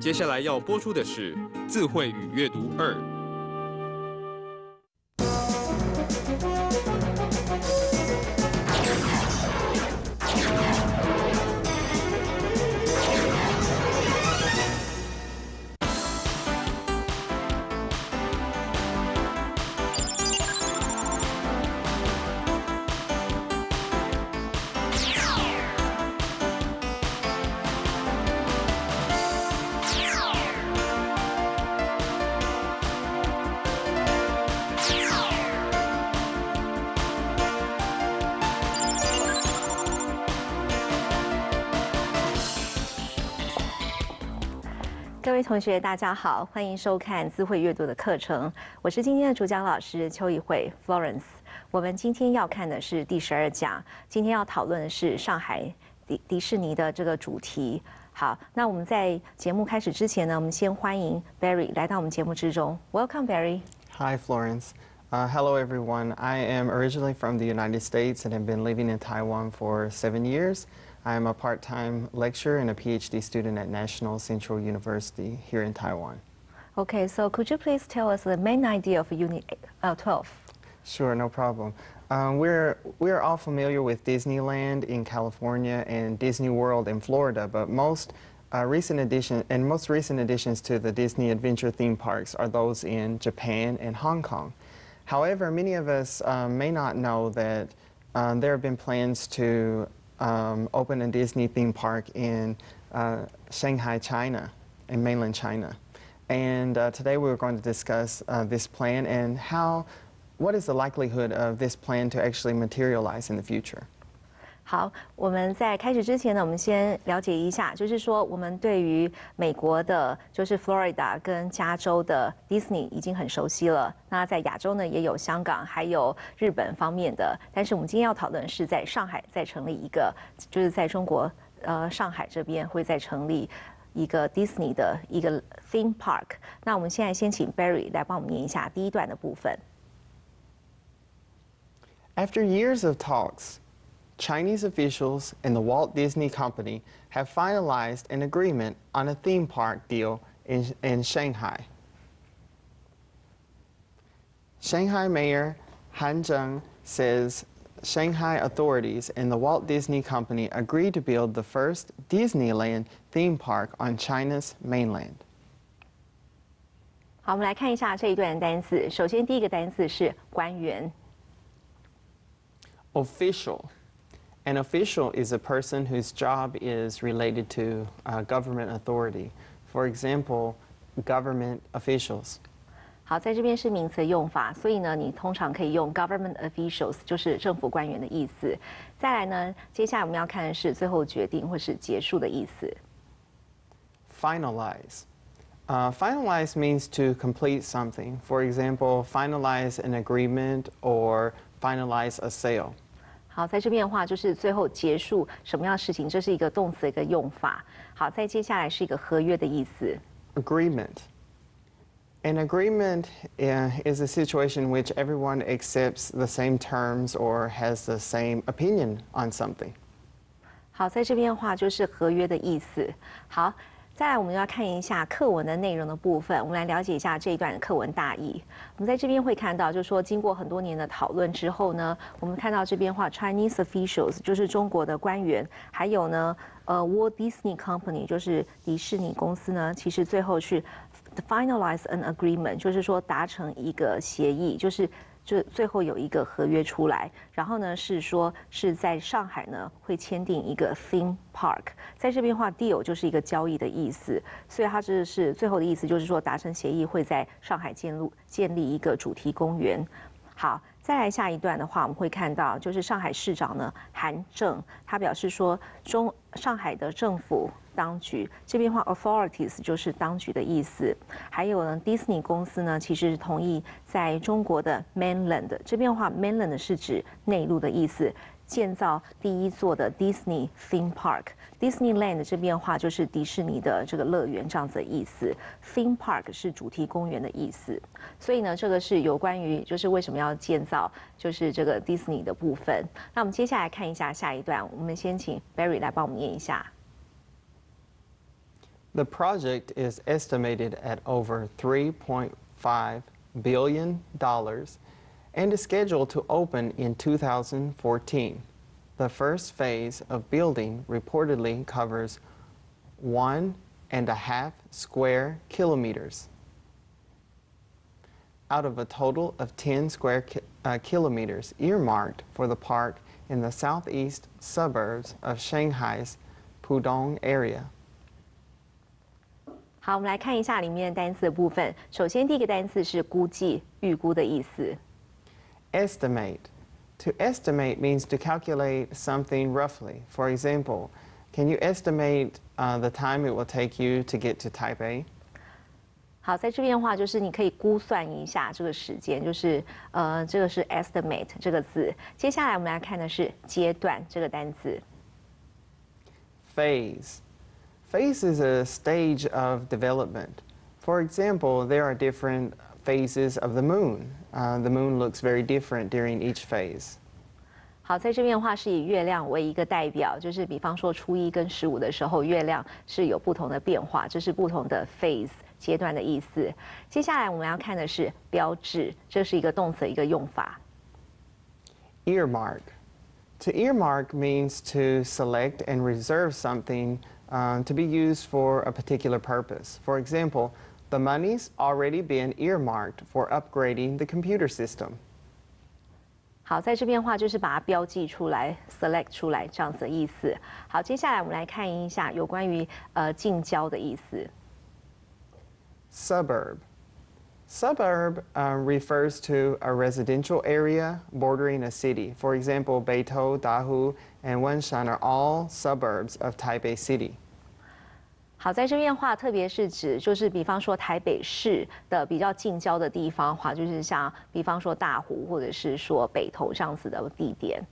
接下来要播出的是《字汇与阅读2》。各位同学，大家好，欢迎收看字汇阅读的课程。我是今天的主讲老师邱怡慧 Florence。我们今天要看的是第12讲，今天要讨论的是上海迪士尼的这个主题。好，那我们在节目开始之前呢，我们先欢迎 Barry 来到我们节目之中。Welcome, Barry. Hi, Florence. Hello, everyone. I am originally from the United States and have been living in Taiwan for 7 years. I am a part-time lecturer and a PhD student at National Central University here in Taiwan. Okay, so could you please tell us the main idea of Unit 12? Sure, no problem. We're all familiar with Disneyland in California and Disney World in Florida, but most recent additions to the Disney Adventure theme parks are those in Japan and Hong Kong. However, many of us may not know that there have been plans to open a Disney theme park in Shanghai, China, in mainland China. And today we're going to discuss this plan and what is the likelihood of this plan to actually materialize in the future. 好，我们在开始之前呢，我们先了解一下，就是说我们对于美国的，就是 Florida 跟加州的 Disney 已经很熟悉了。那在亚洲呢，也有香港，还有日本方面的。但是我们今天要讨论是在上海再成立一个，就是在中国上海这边会再成立一个 Disney 的一个 theme park。那我们现在先请 Barry 来帮我们念一下第一段的部分。After years of talks, Chinese officials and the Walt Disney Company have finalized an agreement on a theme park deal in Shanghai. Shanghai Mayor Han Zheng says Shanghai authorities and the Walt Disney Company agreed to build the first Disneyland theme park on China's mainland. 好，我们来看一下这一段的单词。首先，第一个单词是官员。Official. An official is a person whose job is related to government authority. For example, government officials. 好，在这边是名词的用法，所以呢，你通常可以用 government officials， 就是政府官员的意思。再来呢，接下来我们要看的是最后决定或是结束的意思。Finalize. Finalize means to complete something. For example, finalize an agreement or finalize a sale. 好，在这边的话就是最后结束什么样的事情，这是一个动词的一个用法。好，再接下来是一个合约的意思。Agreement. An agreement is a situation in which everyone accepts the same terms or has the same opinion on something. 好，在这边的话就是合约的意思。好。再来，我们要看一下课文的内容的部分。我们来了解一下这一段的课文大意。我们在这边会看到，就是说经过很多年的讨论之后呢，我们看到这边的话 ，Chinese officials 就是中国的官员，还有呢，Walt Disney Company 就是迪士尼公司呢，其实最后是 finalize an agreement， 就是说达成一个协议，就最后有一个合约出来，然后呢是说是在上海呢会签订一个 theme park， 在这边的话 deal 就是一个交易的意思，所以它这是最后的意思，就是说达成协议会在上海建立一个主题公园。好，再来下一段的话，我们会看到就是上海市长呢韩正，他表示说上海的政府当局这边的话 authorities 就是当局的意思，还有呢 Disney 公司呢其实是同意在中国的 mainland 这边的话 mainland 是指内陆的意思，建造第一座的 Disney theme park。Disneyland 这边的话就是迪士尼的这个乐园这样子的意思 ，theme park 是主题公园的意思。所以呢，这个是有关于就是为什么要建造就是这个 Disney 的部分。那我们接下来看一下下一段，我们先请 Barry 来帮我们念一下。The project is estimated at over $3.5 billion and is scheduled to open in 2014. The first phase of building reportedly covers 1.5 square kilometers. Out of a total of 10 square kilometers earmarked for the park in the southeast suburbs of Shanghai's Pudong area. 好，我们来看一下里面单词的部分。首先，第一个单词是估计、预估的意思。Estimate. To estimate means to calculate something roughly. For example, can you estimate the time it will take you to get to Taipei? 好，在这边的话，就是你可以估算一下这个时间，就是这个是 estimate 这个字。接下来我们来看的是阶段这个单词。Phase. Phase is a stage of development. For example, there are different phases of the moon. The moon looks very different during each phase. 好，在这边的话是以月亮为一个代表，就是比方说初一跟15的时候，月亮是有不同的变化，这是不同的 phase 阶段的意思。接下来我们要看的是标志，这是一个动词的一个用法。Earmark. To earmark means to select and reserve something to be used for a particular purpose. For example, the money's already been earmarked for upgrading the computer system. 好，在这边的话就是把它标记出来 ，select 出来这样子的意思。好，接下来我们来看一下有关于近郊的意思。Suburb. Suburb refers to a residential area bordering a city. For example, Beitou, Dahu, and Wenshan are all suburbs of Taipei City. 好，在这边的话，特别是指就是比方说台北市的比较近郊的地方的话，就是像比方说大湖或者是说北投这样子的地点。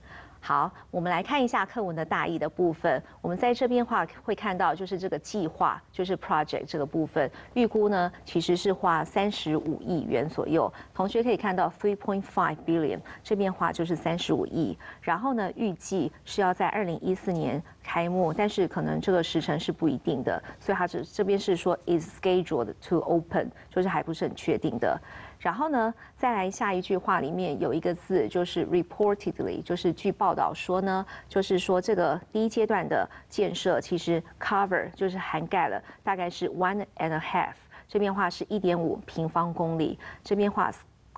好，我们来看一下课文的大意的部分。我们在这边的话会看到，就是这个计划，就是 project 这个部分，预估呢其实是花35亿元左右。同学可以看到3.5 billion， 这边话就是35亿。然后呢，预计是要在2014年开幕，但是可能这个时程是不一定的，所以它这边是说 is scheduled to open， 就是还不是很确定的。然后呢，再来下一句话里面有一个字，就是 reportedly， 就是据报道说呢，就是说这个第一阶段的建设其实 cover 就是涵盖了大概是 1.5， 这边话是1.5平方公里，这边话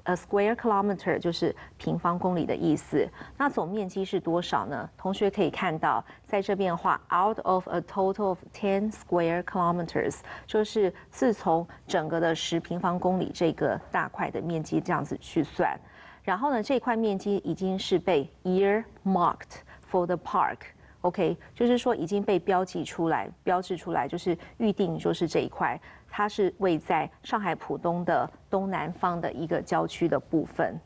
A square kilometer 就是平方公里的意思。那总面积是多少呢？同学可以看到，在这边的话 ，out of a total of 10 square kilometers， 就是自从整个的10平方公里这个大块的面积这样子去算。然后呢，这块面积已经是被 earmarked for the park。OK， 就是说已经被标志出来，就是预定就是这一块，它是位在上海浦东的东南方的一个郊区的部分。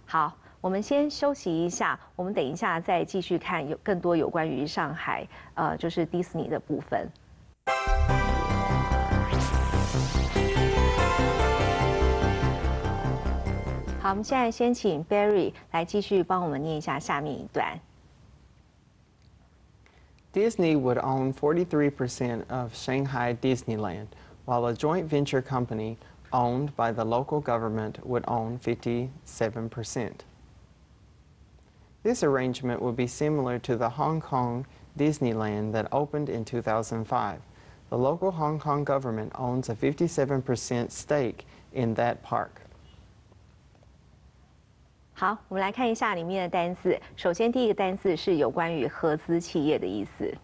好，我们先休息一下，我们等一下再继续看有更多有关于上海就是迪士尼的部分。好，我们现在先请 Barry 来继续帮我们念一下下面一段。Disney would own 43% of Shanghai Disneyland, while a joint venture company owned by the local government would own 57%. This arrangement would be similar to the Hong Kong Disneyland that opened in 2005. The local Hong Kong government owns a 57% stake in that park. 好，我们来看一下里面的单字。首先，第一个单字是有关于合资企业的意思。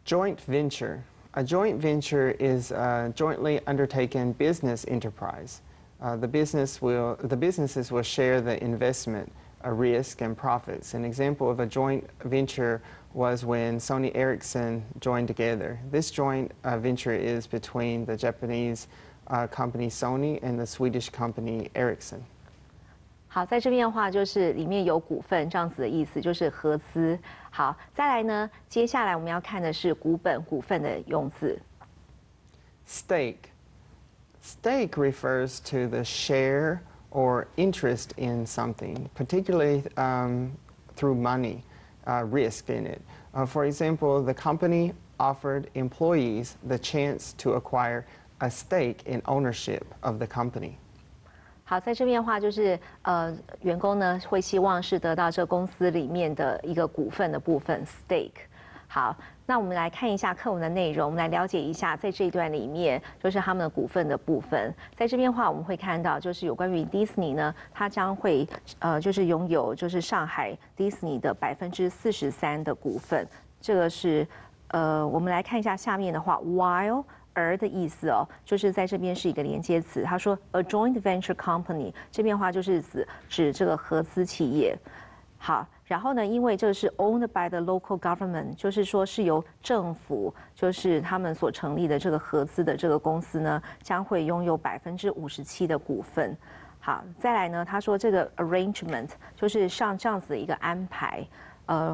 Joint venture. A joint venture is a jointly undertaken business enterprise. The businesses will share the investment, risk, and profits. An example of a joint venture was when Sony Ericsson joined together. This joint venture is between the Japanese company Sony and the Swedish company Ericsson. 好，在这边的话就是里面有股份这样子的意思，就是合资。好，再来呢，接下来我们要看的是股本、股份的用字。Stake. Stake refers to the share or interest in something, particularly through money, risk in it. For example, the company offered employees the chance to acquire a stake in ownership of the company. 好，在这边的话就是员工呢会希望是得到这公司里面的一个股份的部分 stake。好，那我们来看一下课文的内容，我们来了解一下在这一段里面就是他们的股份的部分。在这边的话，我们会看到就是有关于 Disney 呢，它将会就是拥有就是上海 Disney 的43%的股份。这个是我们来看一下下面的话 ，while。而的意思哦，就是在这边是一个连接词。他说 a joint venture company 这边的话就是指这个合资企业。好，然后呢，因为这是 owned by the local government， 就是说是由政府，就是他们所成立的这个合资的这个公司呢，将会拥有57%的股份。好，再来呢，他说这个 arrangement 就是像这样子的一个安排。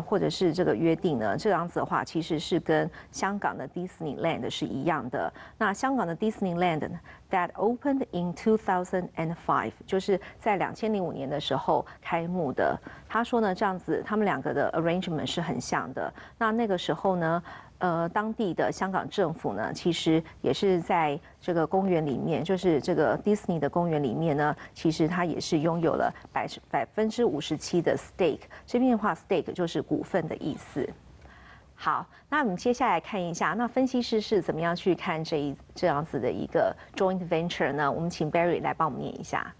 或者是这个约定呢，这样子的话，其实是跟香港的 Disneyland 是一样的。那香港的 Disneyland that opened in 2005， 就是在2005年的时候开幕的。他说呢，这样子他们两个的 arrangement 是很像的。那个时候呢，当地的香港政府呢，其实也是在这个公园里面，就是这个 Disney 的公园里面呢，其实它也是拥有了57%的 stake。这边的话 ，stake 就是股份的意思。好，那我们接下来看一下，那分析师是怎么样去看这样子的一个 joint venture 呢？我们请 Barry 来帮我们念一下。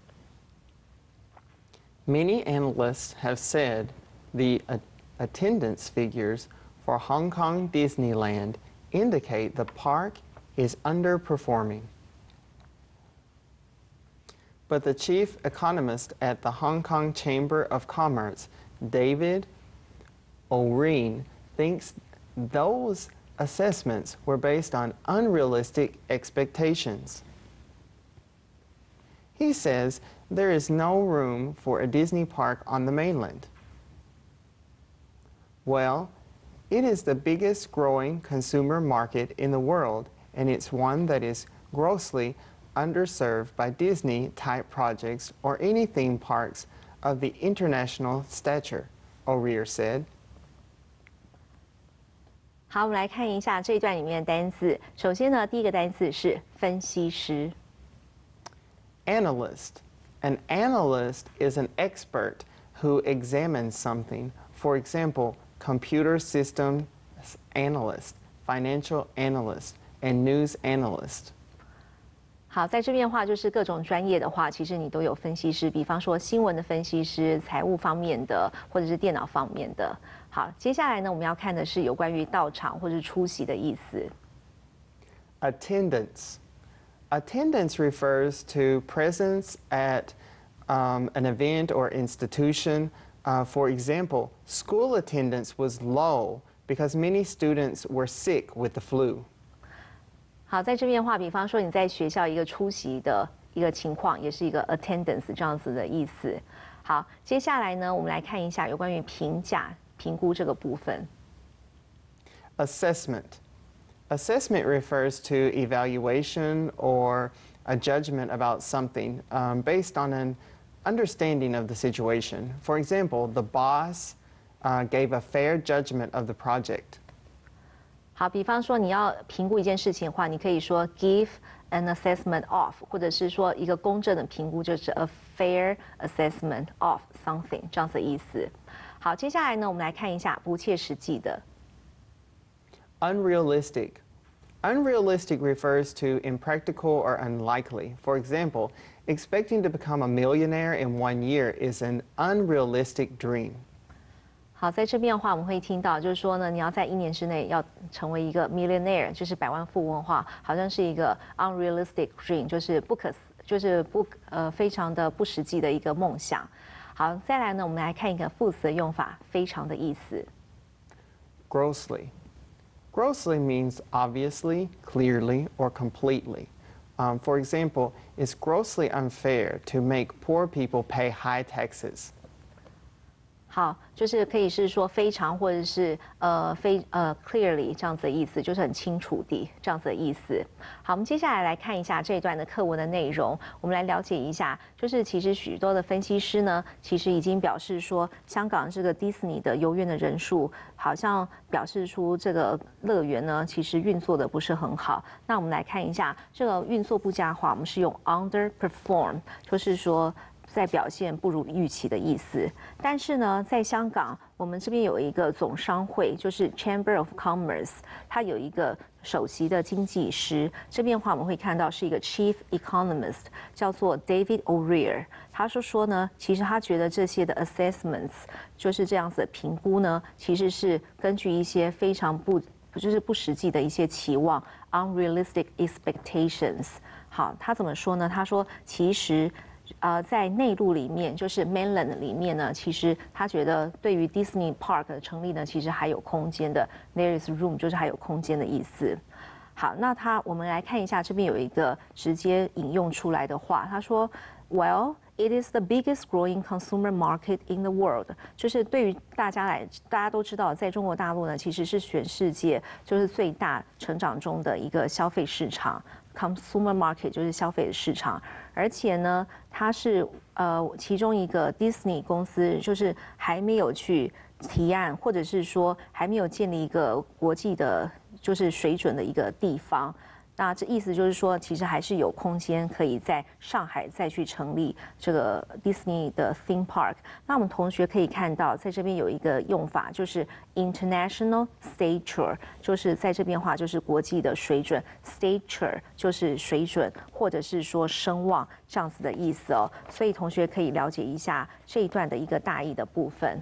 Many analysts have said the attendance figures for Hong Kong Disneyland indicate the park is underperforming. But the chief economist at the Hong Kong Chamber of Commerce, David O'Reen, thinks those assessments were based on unrealistic expectations. He says there is no room for a Disney park on the mainland. Well, it is the biggest growing consumer market in the world, and it's one that is grossly underserved by Disney-type projects or any theme parks of the international stature, O'Rear said. 好，我们来看一下这一段里面的单字。首先呢，第一个单字是分析师。Analyst. An analyst is an expert who examines something. For example, computer systems analyst, financial analyst, and news analyst. 好，在这边的话，就是各种专业的话，其实你都有分析师，比方说新闻的分析师、财务方面的，或者是电脑方面的。好，接下来呢，我们要看的是有关于到场或者出席的意思。Attendance. Attendance refers to presence at an event or institution. For example, school attendance was low because many students were sick with the flu. 好，在这边的话，比方说你在学校一个出席的一个情况，也是一个 attendance 这样子的意思。好，接下来呢，我们来看一下有关于评价、评估这个部分。Assessment. Assessment refers to evaluation or a judgment about something based on an understanding of the situation. For example, the boss gave a fair judgment of the project. 好，比方说你要评估一件事情的话，你可以说 give an assessment of， 或者是说一个公正的评估，就是 a fair assessment of something 这样子的意思。好，接下来呢，我们来看一下不切实际的。Unrealistic. Unrealistic refers to impractical or unlikely. For example, expecting to become a millionaire in 1 year is an unrealistic dream. 好，在这边的话，我们会听到，就是说呢，你要在1年之内要成为一个 millionaire， 就是百万富翁的话，好像是一个 unrealistic dream， 就是非常的不实际的一个梦想。好，再来呢，我们来看一个副词的用法，非常的意思。Grossly. Grossly means obviously, clearly, or completely. For example, it's grossly unfair to make poor people pay high taxes. 好，就是可以是说非常或者是clearly 这样子的意思，就是很清楚地这样子的意思。好，我们接下来来看一下这一段的课文的内容，我们来了解一下，就是其实许多的分析师呢，其实已经表示说，香港这个迪士尼的游园的人数，好像表示出这个乐园呢，其实运作的不是很好。那我们来看一下这个运作不佳的话，我们是用 underperform， 就是说在表现不如预期的意思。但是呢，在香港，我们这边有一个总商会，就是 Chamber of Commerce， 它有一个首席的经济师。这边的话，我们会看到是一个 Chief Economist， 叫做 David O'Rear。他说呢，其实他觉得这些的 assessments 就是这样子的评估呢，其实是根据一些非常不实际的一些期望 ，unrealistic expectations。好，他怎么说呢？他说其实。在内陆里面，就是 mainland 里面呢，其实他觉得对于 Disney Park 的成立呢，其实还有空间的。There is room 就是还有空间的意思。好，那我们来看一下，这边有一个直接引用出来的话，他说 ，Well, it is the biggest growing consumer market in the world。就是对于大家都知道，在中国大陆呢，其实是全世界就是最大成长中的一个消费市场。Consumer market 就是消费的市场，而且呢，它是其中一个 Disney 公司，就是还没有去提案，或者是说还没有建立一个国际的，就是水准的一个地方。那这意思就是说，其实还是有空间可以在上海再去成立这个 Disney 的 theme park。那我们同学可以看到，在这边有一个用法，就是 international stature， 就是在这边的话就是国际的水准 ，stature 就是水准或者是说声望这样子的意思哦。所以同学可以了解一下这一段的一个大意的部分。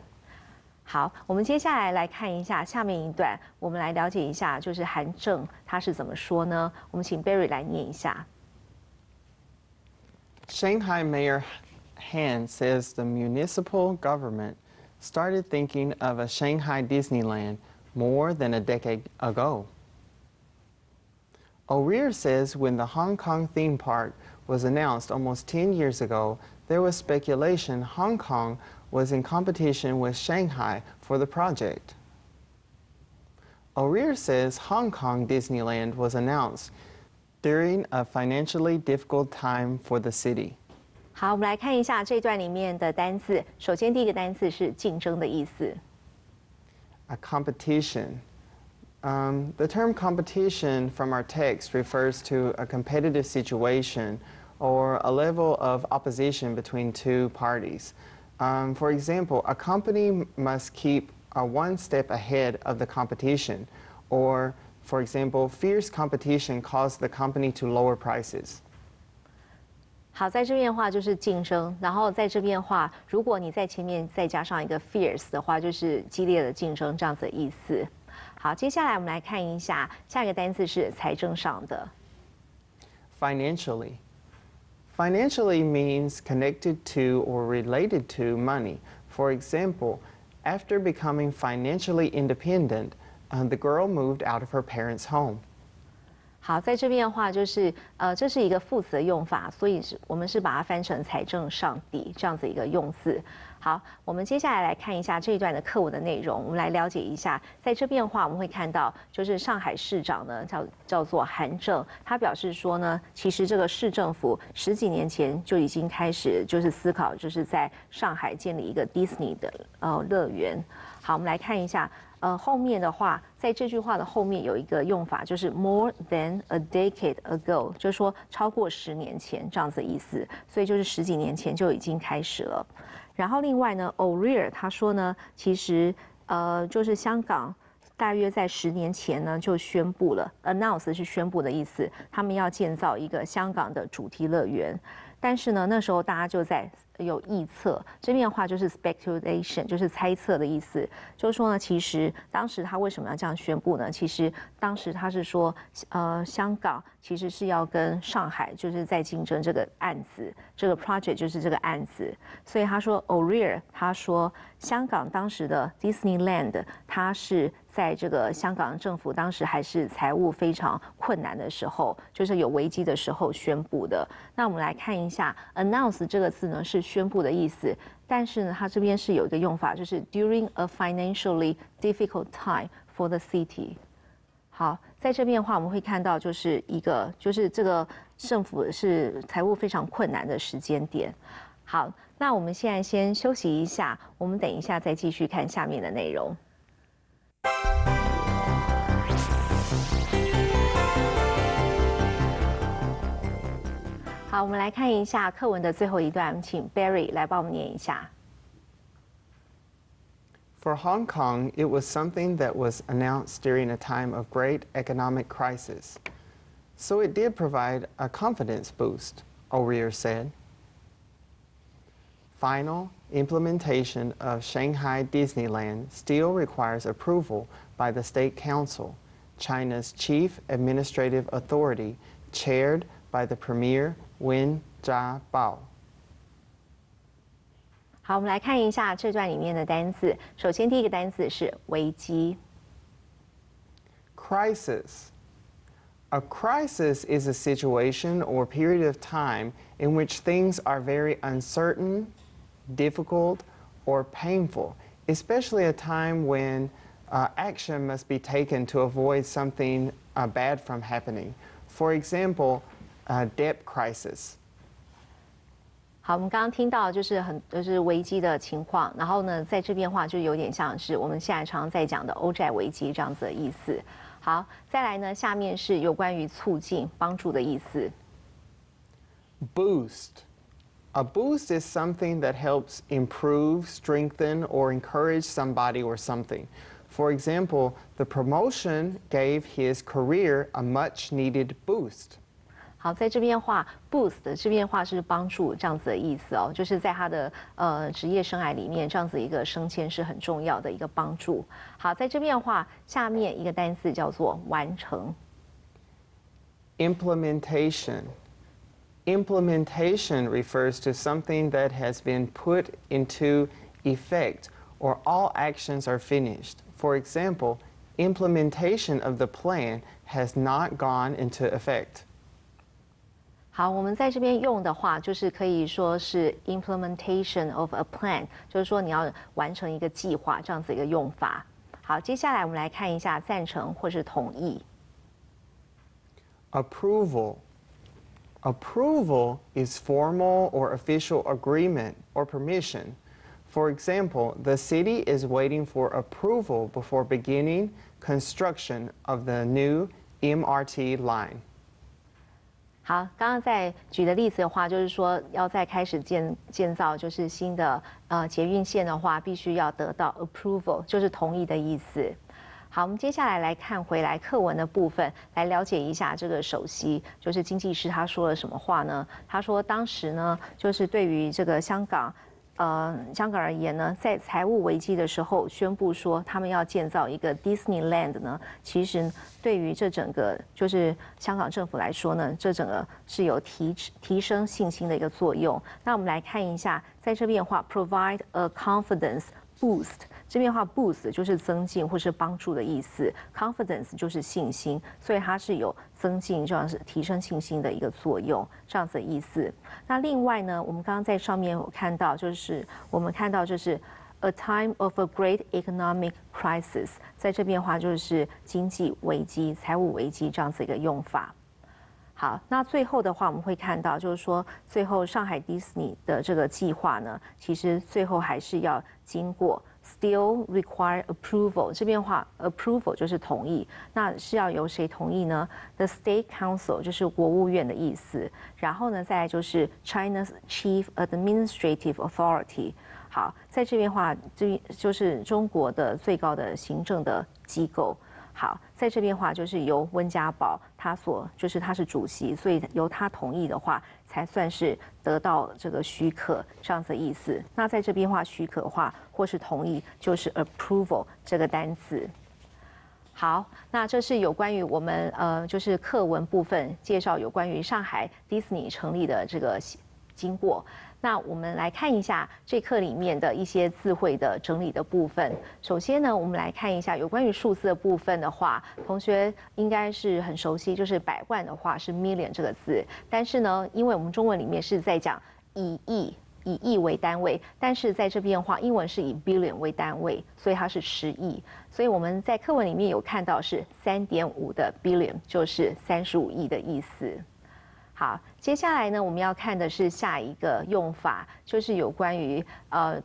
好，我们接下来看一下下面一段，我们来了解一下，就是韩正他是怎么说呢？我们请 Barry 来念一下。Shanghai Mayor Han says the municipal government started thinking of a Shanghai Disneyland more than a decade ago. O'Rear says when the Hong Kong theme park was announced almost 10 years ago, there was speculation Hong Kong was in competition with Shanghai for the project. O'Rear says Hong Kong Disneyland was announced during a financially difficult time for the city. 好，我们来看一下这段里面的单字。首先，第一个单字是竞争的意思。A competition. The term competition from our text refers to a competitive situation or a level of opposition between two parties. For example, a company must keep one step ahead of the competition, or, for example, fierce competition caused the company to lower prices. 好，在这边的话就是竞争，然后在这边的话，如果你在前面再加上一个 fierce 的话，就是激烈的竞争这样子的意思。好，接下来我们来看一下下一个单词是财政上的。Financially. Financially means connected to or related to money. For example, after becoming financially independent, the girl moved out of her parents' home. 好，在这边的话就是，这是一个副词的用法，所以我们是把它翻成财政上抵这样子一个用字。好，我们接下来来看一下这一段的课文的内容，我们来了解一下。在这边的话，我们会看到，就是上海市长呢叫做韩正，他表示说呢，其实这个市政府10几年前就已经开始就是思考，就是在上海建立一个 Disney 的乐园。好，我们来看一下。后面的话，在这句话的后面有一个用法，就是 more than a decade ago， 就是说超过10年前这样子的意思，所以就是10几年前就已经开始了。然后另外呢 ，O'Rear 他说呢，其实就是香港大约在10年前呢就宣布了 ，announce 是宣布的意思，他们要建造一个香港的主题乐园。但是呢，那时候大家就在有臆测，这边的话就是 speculation， 就是猜测的意思。就是说呢，其实当时他为什么要这样宣布呢？其实当时他是说，香港其实是要跟上海就是在竞争这个案子，这个 project 就是这个案子。所以他说 O'Rear 他说，香港当时的 Disneyland 它是在这个香港政府当时还是财务非常困难的时候，就是有危机的时候宣布的。那我们来看一下 announce 这个字呢是宣布的意思，但是呢，它这边是有一个用法，就是 during a financially difficult time for the city。好，在这边的话，我们会看到就是这个政府是财务非常困难的时间点。好，那我们现在先休息一下，我们等一下再继续看下面的内容。好，我们来看一下课文的最后一段，请 Barry 来帮我们念一下。For Hong Kong, it was something that was announced during a time of great economic crisis. So it did provide a confidence boost, O'Rear said. Final implementation of Shanghai Disneyland still requires approval by the State Council, China's chief administrative authority, chaired by the Premier Wen Jiabao. 好，我们来看一下这段里面的单字。首先，第一个单字是危机。Crisis. A crisis is a situation or period of time in which things are very uncertain, difficult, or painful, especially a time when action must be taken to avoid something bad from happening. For example, debt crisis. 好，我们刚刚听到就是危机的情况，然后呢，在这边的话就有点像是我们现在常常在讲的欧债危机这样子的意思。好，再来呢，下面是有关于促进、帮助的意思。Boost. A boost is something that helps improve, strengthen, or encourage somebody or something. For example, the promotion gave his career a much-needed boost. 好，在这边的话 ，boost 这边的话是帮助这样子的意思哦，就是在他的职业生涯里面，这样子一个升迁是很重要的一个帮助。好，在这边的话，下面一个单词叫做完成。Implementation. Implementation refers to something that has been put into effect or all actions are finished. For example, implementation of the plan has not gone into effect. 好，我们在这边用的话，就是可以说是 implementation of a plan， 就是说你要完成一个计划这样子一个用法。好，接下来我们来看一下赞成或是同意。Approval. Approval is formal or official agreement or permission. For example, the city is waiting for approval before beginning construction of the new MRT line. 好，刚刚在举的例子的话，就是说要在开始建造就是新的捷运线的话，必须要得到 approval， 就是同意的意思。好，我们接下来看回来课文的部分，来了解一下这个首席，就是经济师他说了什么话呢？他说当时呢，就是对于这个香港而言呢，在财务危机的时候宣布说他们要建造一个 Disneyland 呢，其实对于这整个就是香港政府来说呢，这整个是有提升信心的一个作用。那我们来看一下，在这边的话 ，provide a confidence boost。这边的话 ，boost 就是增进或是帮助的意思 ，confidence 就是信心，所以它是有增进这样是提升信心的一个作用，这样子的意思。那另外呢，我们刚刚在上面有看到，就是a time of a great economic crisis， 在这边的话就是经济危机、财务危机这样子一个用法。好，那最后的话，我们会看到，就是说，最后上海迪士尼的这个计划呢，其实最后还是要经过 still require approval。这边的话 ，approval 就是同意，那是要由谁同意呢 ？The State Council 就是国务院的意思，然后呢，再来就是 China's Chief Administrative Authority。好，在这边的话，这就是中国的最高的行政的机构。好，在这边的话就是由温家宝他是主席，所以由他同意的话，才算是得到这个许可这样子的意思。那在这边的话，许可的话或是同意，就是 approval 这个单词。好，那这是有关于我们就是课文部分介绍有关于上海迪士尼成立的这个经过。那我们来看一下这课里面的一些字汇的整理的部分。首先呢，我们来看一下有关于数字的部分的话，同学应该是很熟悉，就是百万的话是 million 这个字。但是呢，因为我们中文里面是在讲以亿，以亿为单位，但是在这边的话，英文是以 billion 为单位，所以它是10亿。所以我们在课文里面有看到是3.5的 billion， 就是35亿的意思。好，接下来呢，我们要看的是下一个用法，就是有关于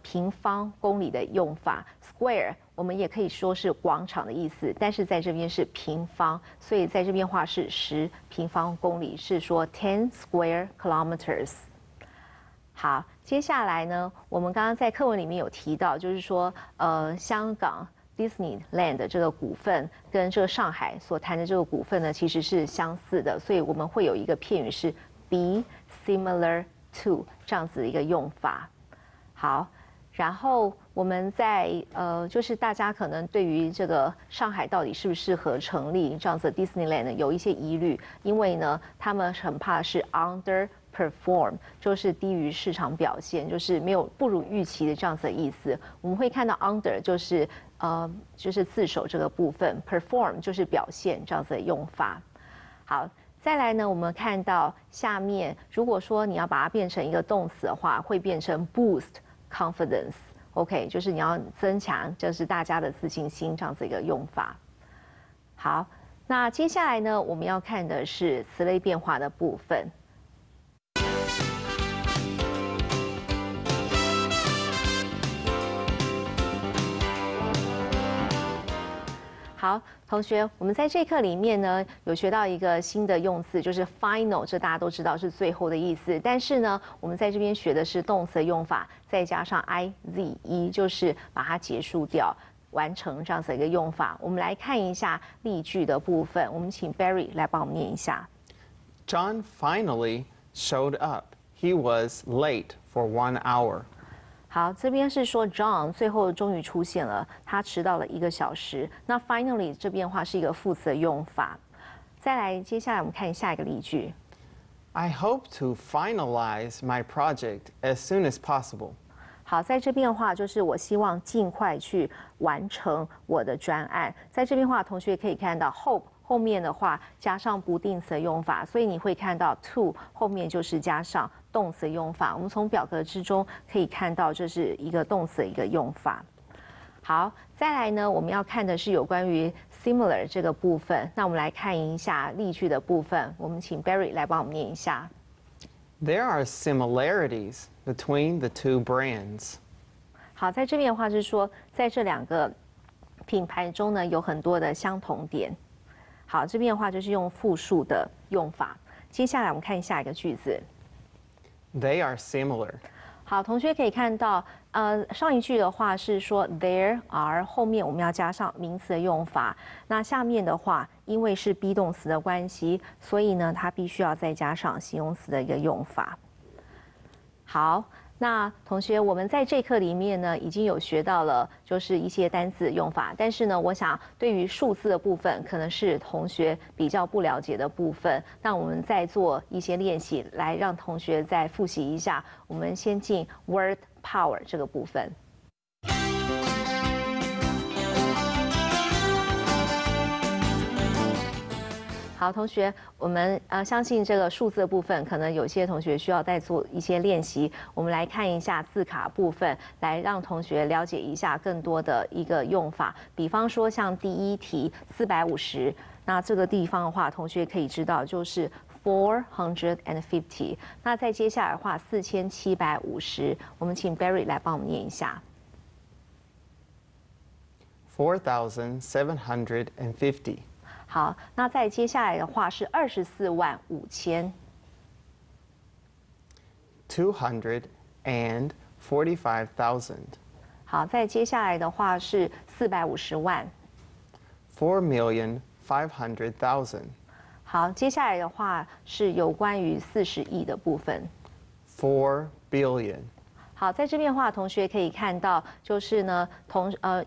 平方公里的用法。Square 我们也可以说是广场的意思，但是在这边是平方，所以在这边话是10平方公里，是说10 square kilometers。好，接下来呢，我们刚刚在课文里面有提到，就是说香港 Disneyland 的这个股份跟这个上海所谈的这个股份呢，其实是相似的，所以我们会有一个片语是 be similar to 这样子的一个用法。好，然后我们在就是大家可能对于这个上海到底适不适合成立这样子的 Disneyland 有一些疑虑，因为呢，他们很怕是 underperform， 就是低于市场表现，就是没有不如预期的这样子的意思。我们会看到 under 就是字首这个部分 ，perform 就是表现这样子的用法。好，再来呢，我们看到下面，如果说你要把它变成一个动词的话，会变成 boost confidence。OK， 就是你要增强，就是大家的自信心这样子一个用法。好，那接下来呢，我们要看的是词类变化的部分。好，同学，我们在这课里面呢，有学到一个新的用词，就是 final， 这大家都知道是最后的意思。但是呢，我们在这边学的是动词的用法，再加上 ize， 就是把它结束掉，完成这样子一个用法。我们来看一下例句的部分，我们请 Barry 来帮我们念一下。John finally showed up. He was late for 1 hour. 好，这边是说 John 最后终于出现了，他迟到了1个小时。那 finally 这边的话是一个副词的用法。再来，接下来我们看下一个例句。I hope to finalize my project as soon as possible. 好，在这边的话就是我希望尽快去完成我的专案。在这边的话，同学可以看到 hope 后面的话加上不定词的用法，所以你会看到 to 后面就是加上动词的用法。我们从表格之中可以看到这是一个动词的一个用法。好，再来呢，我们要看的是有关于 similar 这个部分。那我们来看一下例句的部分，我们请 Barry 来帮我们念一下。There are similarities between the two brands. 好，在这边的话是说，在这2个品牌中呢，有很多的相同点。好，这边的话就是用复数的用法。接下来我们看下一个句子。They are similar. 好，同学可以看到，上一句的话是说 there are 后面我们要加上名词的用法。那下面的话，因为是 be 动词的关系，所以呢，它必须要再加上形容词的一个用法。好。那同学，我们在这课里面呢，已经有学到了就是一些单字用法，但是呢，我想对于数字的部分，可能是同学比较不了解的部分。那我们再做一些练习，来让同学再复习一下。我们先进 word power 这个部分。好，同学，我们相信这个数字的部分，可能有些同学需要再做一些练习。我们来看一下字卡部分，来让同学了解一下更多的一个用法。比方说，像第一题450，那这个地方的话，同学可以知道就是 450。那再接下来的话，4750，我们请 Barry 来帮我们念一下。4,750. 好，那再接下来的话是245000。245,000. 好，再接下来的话是450万。4,500,000. 好，接下来的话是有关于40亿的部分。4 billion. 好，在这边的话，同学可以看到，就是呢，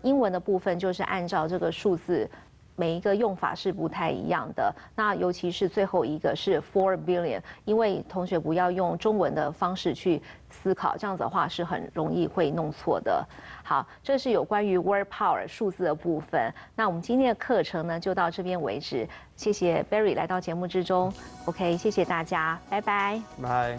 英文的部分就是按照这个数字。每一个用法是不太一样的，那尤其是最后一个是4 billion， 因为同学不要用中文的方式去思考，这样子的话是很容易会弄错的。好，这是有关于 word power 数字的部分。那我们今天的课程呢就到这边为止，谢谢 Barry 来到节目之中 ，OK， 谢谢大家，拜拜。Bye.